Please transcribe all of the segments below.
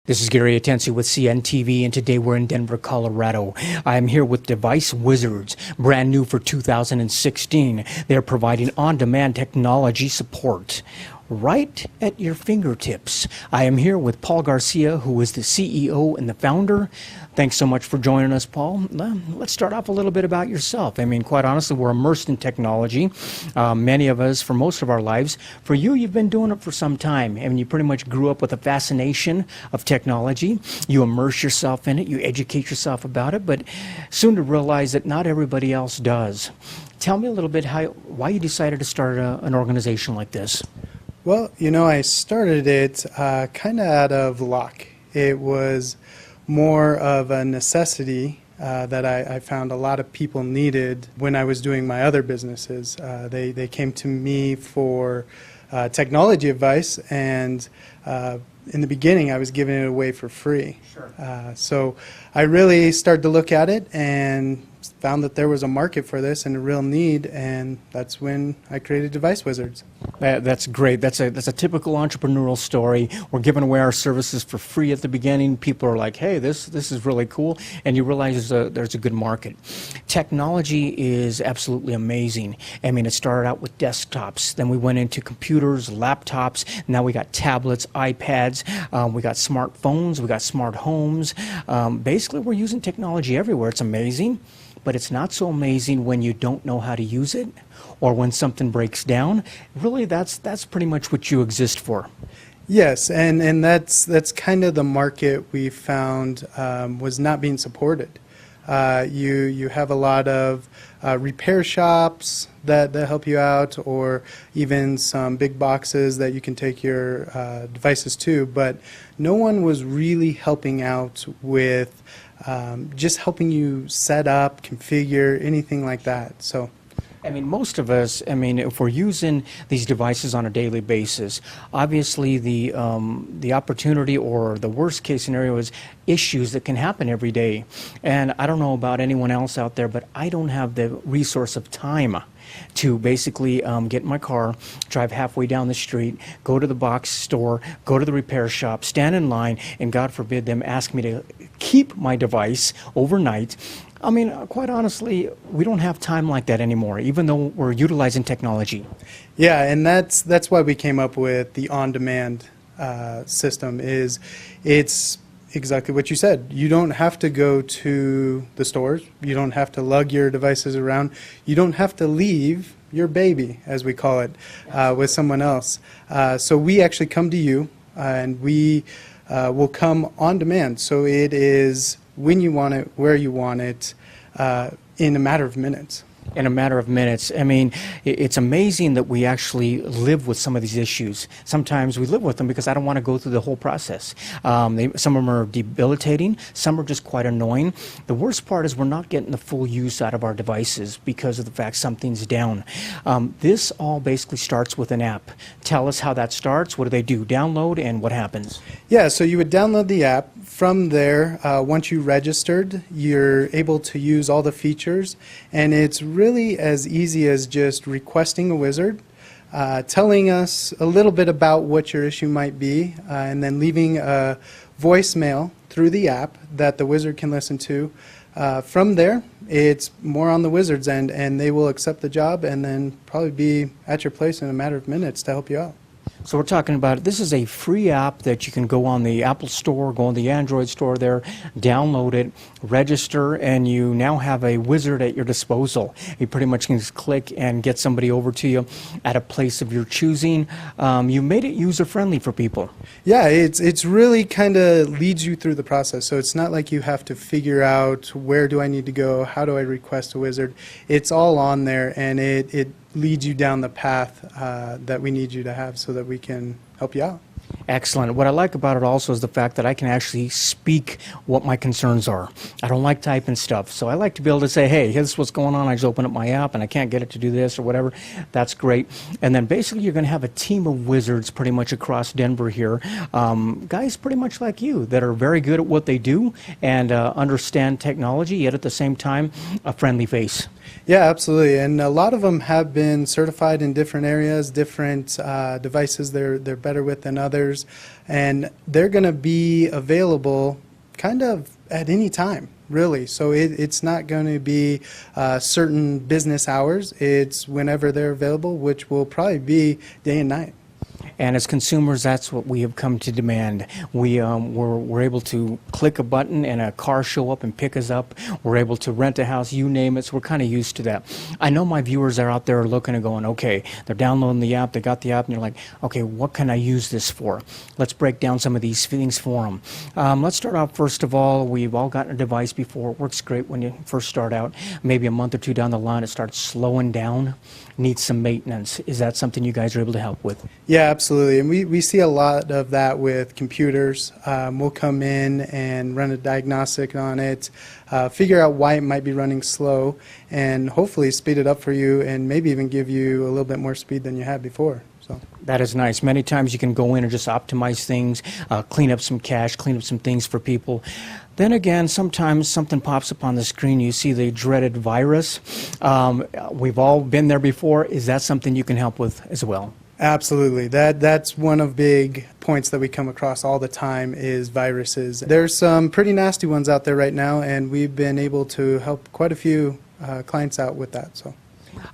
This is Gary Atensi with CNTV, and today we're in Denver, Colorado. I'm here with Device Wizards, brand new for 2016. They're providing on-demand technology support right at your fingertips. I am here with Paul Garcia, who is the CEO and the founder. Thanks so much for joining us, Paul. Let's start off a little bit about yourself. I mean, quite honestly, we're immersed in technology. Many of us, for most of our lives. For you, you've been doing it for some time. I mean, you pretty much grew up with a fascination of technology. You immerse yourself in it. You educate yourself about it, but soon to realize that not everybody else does. Tell me a little bit why you decided to start an organization like this. Well, you know, I started it kind of out of luck. It was more of a necessity that I found a lot of people needed when I was doing my other businesses. They came to me for technology advice, and in the beginning I was giving it away for free. Sure. So I really started to look at it and found that there was a market for this and a real need, and that's when I created Device Wizards. That's great. That's a typical entrepreneurial story. We're giving away our services for free at the beginning. People are like, hey, this is really cool, and you realize there's a good market. Technology is absolutely amazing. I mean, it started out with desktops, then we went into computers, laptops, now we got tablets, iPads, we got smartphones, we got smart homes. Basically, we're using technology everywhere. It's amazing. But it's not so amazing when you don't know how to use it or when something breaks down. Really, that's pretty much what you exist for. Yes, and that's kind of the market we found was not being supported. You have a lot of repair shops that help you out, or even some big boxes that you can take your devices to, but no one was really helping out with just helping you set up, configure, anything like that. So, I mean, most of us, I mean, if we're using these devices on a daily basis, obviously the opportunity or the worst case scenario is issues that can happen every day. And I don't know about anyone else out there, but I don't have the resource of time to basically get in my car, drive halfway down the street, go to the box store, go to the repair shop, stand in line, and God forbid them ask me to keep my device overnight. I mean, quite honestly, we don't have time like that anymore, even though we're utilizing technology. Yeah, and that's why we came up with the on-demand system. It's exactly what you said. You don't have to go to the stores. You don't have to lug your devices around. You don't have to leave your baby, as we call it, with someone else. So we actually come to you, and we will come on demand. So it is when you want it, where you want it, in a matter of minutes. In a matter of minutes. I mean, it's amazing that we actually live with some of these issues. Sometimes we live with them because I don't want to go through the whole process. Some of them are debilitating, some are just quite annoying. The worst part is we're not getting the full use out of our devices because of the fact something's down. This all basically starts with an app. Tell us how that starts. What do they do? Download, and what happens? Yeah, so you would download the app. From there, once you registered, you're able to use all the features, and it's really as easy as just requesting a wizard, telling us a little bit about what your issue might be, and then leaving a voicemail through the app that the wizard can listen to. From there, it's more on the wizard's end, and they will accept the job and then probably be at your place in a matter of minutes to help you out. So we're talking about, this is a free app that you can go on the Apple Store, go on the Android Store there, download it, register, and you now have a wizard at your disposal. You pretty much can just click and get somebody over to you at a place of your choosing. You made it user-friendly for people. Yeah, it's really kind of leads you through the process. So it's not like you have to figure out where do I need to go, how do I request a wizard. It's all on there, and it leads you down the path that we need you to have so that we can help you out. Excellent. What I like about it also is the fact that I can actually speak what my concerns are. I don't like typing stuff, so I like to be able to say, hey, here's what's going on. I just open up my app and I can't get it to do this or whatever. That's great. And then basically you're going to have a team of wizards pretty much across Denver here, guys pretty much like you that are very good at what they do and understand technology, yet at the same time a friendly face. Yeah, absolutely. And a lot of them have been certified in different areas, different devices they're better with than others. And they're going to be available kind of at any time, really. So it's not going to be certain business hours. It's whenever they're available, which will probably be day and night. And as consumers, that's what we have come to demand. We're able to click a button and a car show up and pick us up. We're able to rent a house, you name it, so we're kind of used to that. I know my viewers are out there looking and going, okay, they're downloading the app, they got the app, and you're like, okay, what can I use this for? Let's break down some of these things for them. Let's start out, first of all, we've all gotten a device before. It works great when you first start out. Maybe a month or two down the line, it starts slowing down, needs some maintenance. Is that something you guys are able to help with? Yeah, absolutely. And we see a lot of that with computers. We'll come in and run a diagnostic on it, figure out why it might be running slow, and hopefully speed it up for you and maybe even give you a little bit more speed than you had before. So that is nice. Many times you can go in and just optimize things, clean up some cache, clean up some things for people. Then again, sometimes something pops up on the screen. You see the dreaded virus. We've all been there before. Is that something you can help with as well? Absolutely. That's one of big points that we come across all the time is viruses. There's some pretty nasty ones out there right now, and we've been able to help quite a few clients out with that. So.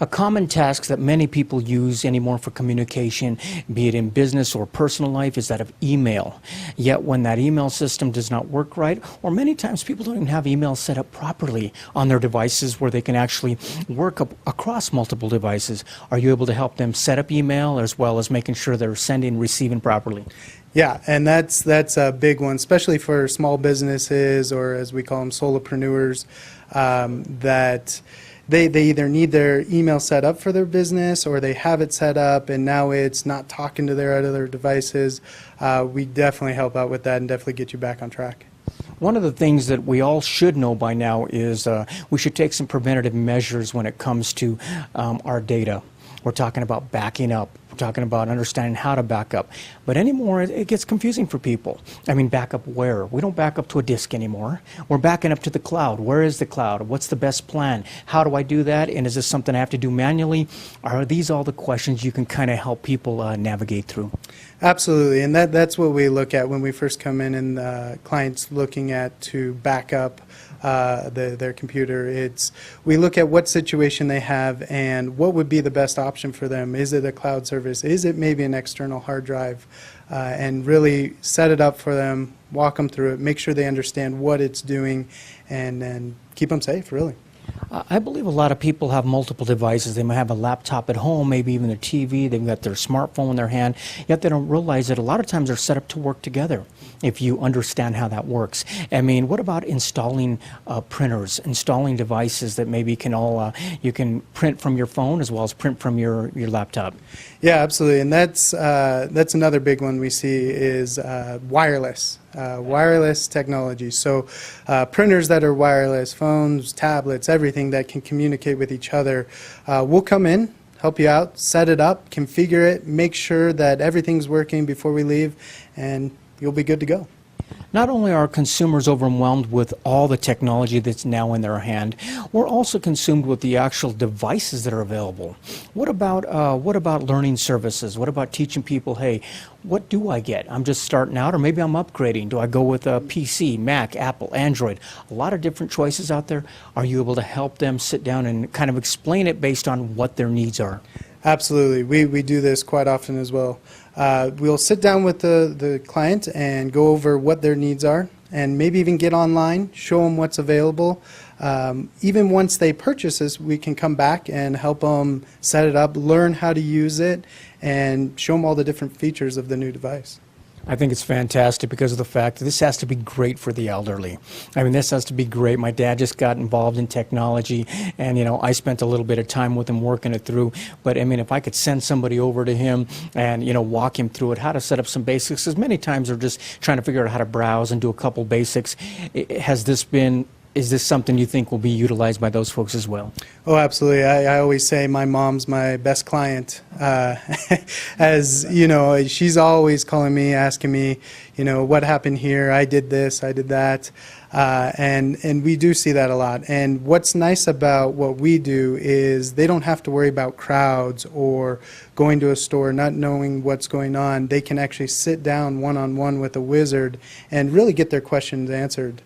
A common task that many people use anymore for communication, be it in business or personal life, is that of email. Yet when that email system does not work right, or many times people don't even have email set up properly on their devices where they can actually work across multiple devices, are you able to help them set up email as well as making sure they're sending and receiving properly? Yeah, and that's a big one, especially for small businesses or as we call them solopreneurs, that they either need their email set up for their business or they have it set up and now it's not talking to their other devices. We definitely help out with that and definitely get you back on track. One of the things that we all should know by now is we should take some preventative measures when it comes to our data. We're talking about backing up. We're talking about understanding how to back up. But anymore, it gets confusing for people. I mean, back up where? We don't back up to a disk anymore. We're backing up to the cloud. Where is the cloud? What's the best plan? How do I do that? And is this something I have to do manually? Are these all the questions you can kind of help people navigate through? Absolutely, and that's what we look at when we first come in and clients looking at to back up their computer. We look at what situation they have and what would be the best option for them. Is it a cloud service? Is it maybe an external hard drive? And really set it up for them, walk them through it, make sure they understand what it's doing, and keep them safe, really. I believe a lot of people have multiple devices. They might have a laptop at home, maybe even a TV. They've got their smartphone in their hand, yet they don't realize that a lot of times they're set up to work together if you understand how that works. I mean, what about installing printers, installing devices that maybe can you can print from your phone as well as print from your laptop? Yeah, absolutely, and that's another big one we see is wireless technology. So printers that are wireless, phones, tablets, everything that can communicate with each other. We'll come in, help you out, set it up, configure it, make sure that everything's working before we leave, and you'll be good to go. Not only are consumers overwhelmed with all the technology that's now in their hand, we're also consumed with the actual devices that are available. What about learning services? What about teaching people, hey, what do I get? I'm just starting out, or maybe I'm upgrading. Do I go with a PC, Mac, Apple, Android? A lot of different choices out there. Are you able to help them sit down and kind of explain it based on what their needs are? Absolutely. We do this quite often as well. We'll sit down with the client and go over what their needs are and maybe even get online, show them what's available. Even once they purchase this, we can come back and help them set it up, learn how to use it, and show them all the different features of the new device. I think it's fantastic because of the fact that this has to be great for the elderly. I mean, this has to be great. My dad just got involved in technology, and, I spent a little bit of time with him working it through. But, I mean, if I could send somebody over to him and, walk him through it, how to set up some basics, because many times they're just trying to figure out how to browse and do a couple basics. Has this been Is this something you think will be utilized by those folks as well? Oh, absolutely. I always say my mom's my best client. As you know, she's always calling me, asking me, what happened here? I did this, I did that. And we do see that a lot. And what's nice about what we do is they don't have to worry about crowds or going to a store not knowing what's going on. They can actually sit down one-on-one with a wizard and really get their questions answered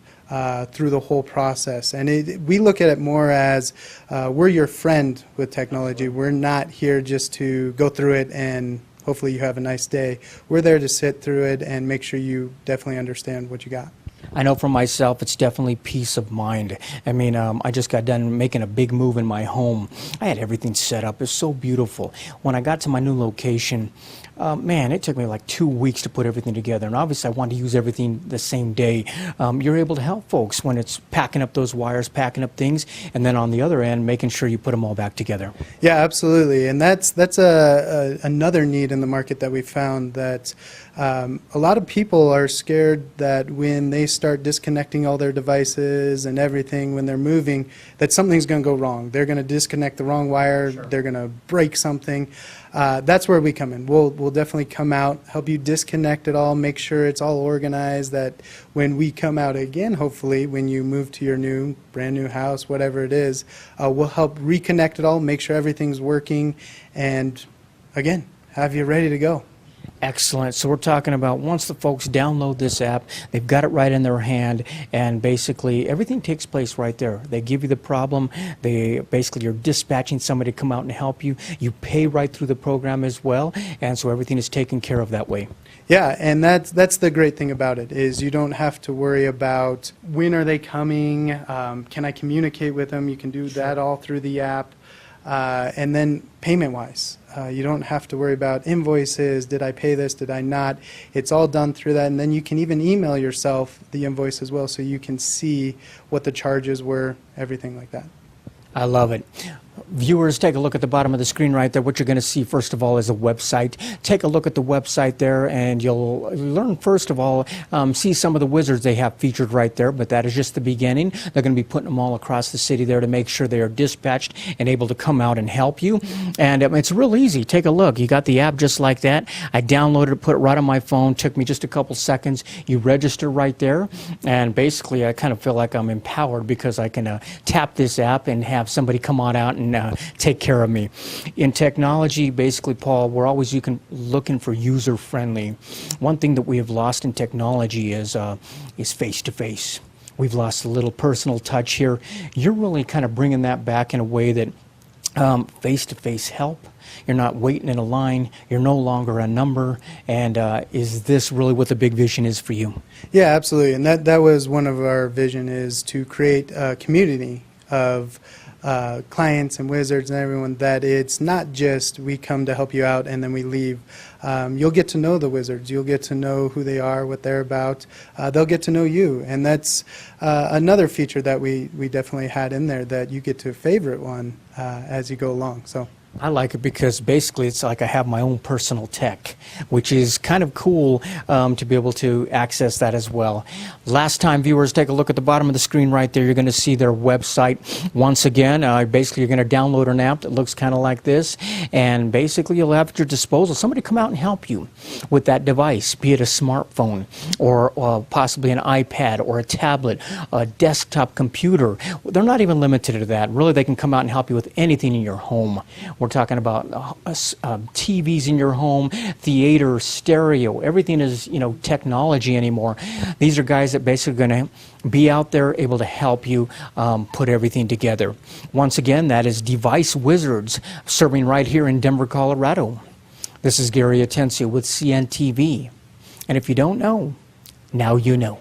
through the whole process. And we look at it more as we're your friend with technology. We're not here just to go through it and hopefully you have a nice day. We're there to sit through it and make sure you definitely understand what you got. I know for myself, it's definitely peace of mind. I mean, I just got done making a big move in my home. I had everything set up. It's so beautiful. When I got to my new location, man, it took me like 2 weeks to put everything together. And obviously, I wanted to use everything the same day. You're able to help folks when it's packing up those wires, packing up things, and then on the other end, making sure you put them all back together. Yeah, absolutely. And that's another need in the market that we found, that a lot of people are scared that when they start disconnecting all their devices and everything when they're moving, that something's going to go wrong. They're going to disconnect the wrong wire. Sure. They're going to break something. That's where we come in. We'll definitely come out, help you disconnect it all, make sure it's all organized, that when we come out again, hopefully, when you move to your brand new house, whatever it is, we'll help reconnect it all, make sure everything's working, and again, have you ready to go. Excellent. So we're talking about once the folks download this app, they've got it right in their hand, and basically everything takes place right there. They give you the problem. You're dispatching somebody to come out and help you. You pay right through the program as well, and so everything is taken care of that way. Yeah, and that's the great thing about it, is you don't have to worry about when are they coming, can I communicate with them. You can do that all through the app. And then payment-wise, you don't have to worry about invoices. Did I pay this? Did I not? It's all done through that. And then you can even email yourself the invoice as well, so you can see what the charges were, everything like that. I love it. Viewers, take a look at the bottom of the screen right there. What you're going to see, first of all, is a website. Take a look at the website there, and you'll learn, first of all, see some of the wizards they have featured right there, but that is just the beginning. They're going to be putting them all across the city there to make sure they are dispatched and able to come out and help you. And it's real easy. Take a look. You got the app just like that. I downloaded it, put it right on my phone. Took me just a couple seconds. You register right there, and basically I kind of feel like I'm empowered because I can tap this app and have somebody come on out and take care of me. In technology, basically, Paul, we're always looking for user-friendly. One thing that we have lost in technology is face-to-face. We've lost a little personal touch here. You're really kind of bringing that back in a way that face-to-face help. You're not waiting in a line. You're no longer a number. And is this really what the big vision is for you? Yeah, absolutely. And that was one of our vision, is to create a community of clients and wizards and everyone, that it's not just we come to help you out and then we leave. You'll get to know the wizards. You'll get to know who they are, what they're about. They'll get to know you. And that's another feature that we definitely had in there, that you get to favorite one as you go along. So I like it because basically it's like I have my own personal tech, which is kind of cool to be able to access that as well. Last time, viewers, take a look at the bottom of the screen right there. You're going to see their website. Once again, basically you're going to download an app that looks kind of like this, and basically you'll have at your disposal somebody come out and help you with that device, be it a smartphone or possibly an iPad or a tablet, a desktop computer. They're not even limited to that. Really, they can come out and help you with anything in your home. We're talking about TVs in your home, theater, stereo. Everything is, technology anymore. These are guys that basically are going to be out there able to help you put everything together. Once again, that is Device Wizards, serving right here in Denver, Colorado. This is Gary Atencio with CNTV. And if you don't know, now you know.